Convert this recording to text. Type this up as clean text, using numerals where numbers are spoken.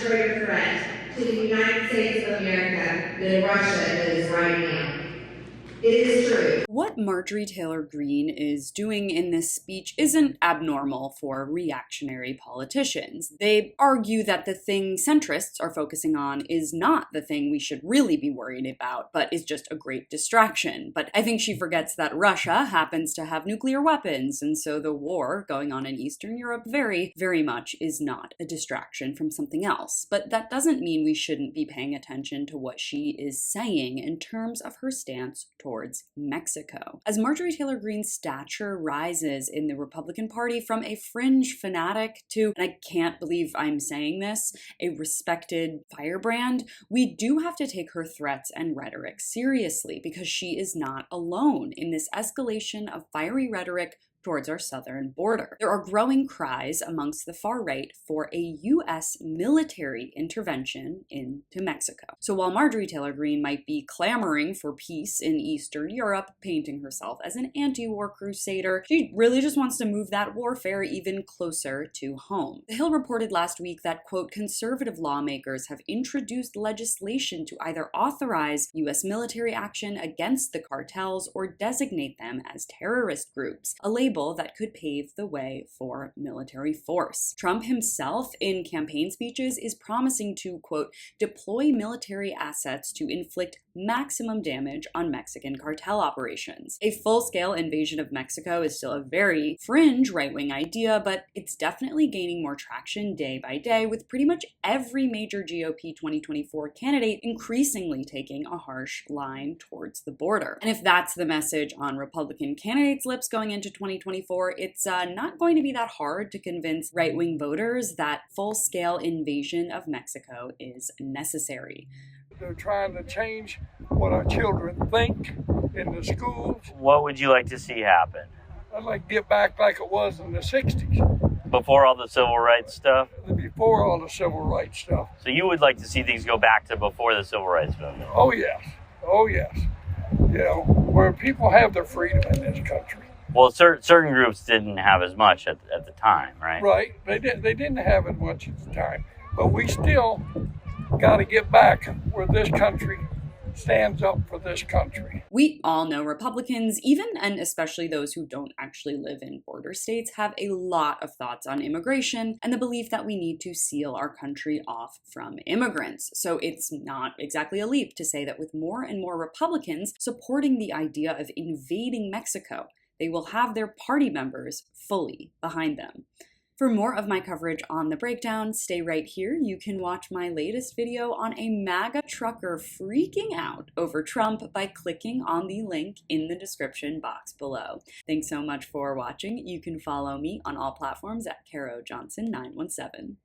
greater threat to the United States of America than Russia is right now. It is true. What Marjorie Taylor Greene is doing in this speech isn't abnormal for reactionary politicians. They argue that the thing centrists are focusing on is not the thing we should really be worried about, but is just a great distraction. But I think she forgets that Russia happens to have nuclear weapons, and so the war going on in Eastern Europe very, very much is not a distraction from something else. But that doesn't mean we shouldn't be paying attention to what she is saying in terms of her stance towards Mexico. As Marjorie Taylor Greene's stature rises in the Republican Party from a fringe fanatic to, and I can't believe I'm saying this, a respected firebrand, we do have to take her threats and rhetoric seriously because she is not alone in this escalation of fiery rhetoric towards our southern border. There are growing cries amongst the far right for a U.S. military intervention into Mexico. So while Marjorie Taylor Greene might be clamoring for peace in Eastern Europe, painting herself as an anti-war crusader, she really just wants to move that warfare even closer to home. The Hill reported last week that, quote, conservative lawmakers have introduced legislation to either authorize U.S. military action against the cartels or designate them as terrorist groups, a label that could pave the way for military force. Trump himself, in campaign speeches, is promising to, quote, deploy military assets to inflict maximum damage on Mexican cartel operations. A full-scale invasion of Mexico is still a very fringe right-wing idea, but it's definitely gaining more traction day by day, with pretty much every major GOP 2024 candidate increasingly taking a harsh line towards the border. And if that's the message on Republican candidates' lips going into 2024, it's not going to be that hard to convince right-wing voters that full-scale invasion of Mexico is necessary. They're trying to change what our children think in the schools. What would you like to see happen? I'd like to get back like it was in the 60s. Before all the civil rights stuff? Before all the civil rights stuff. So you would like to see things go back to before the civil rights movement? Oh, yes. Oh, yes. You know, where people have their freedom in this country. Well, certain groups didn't have as much at the time, right? Right. They didn't have as much at the time. But we still got to get back where this country stands up for this country. We all know Republicans, even and especially those who don't actually live in border states, have a lot of thoughts on immigration and the belief that we need to seal our country off from immigrants. So it's not exactly a leap to say that with more and more Republicans supporting the idea of invading Mexico, they will have their party members fully behind them. For more of my coverage on The Breakdown, stay right here. You can watch my latest video on a MAGA trucker freaking out over Trump by clicking on the link in the description box below. Thanks so much for watching. You can follow me on all platforms at CaroJohnson917.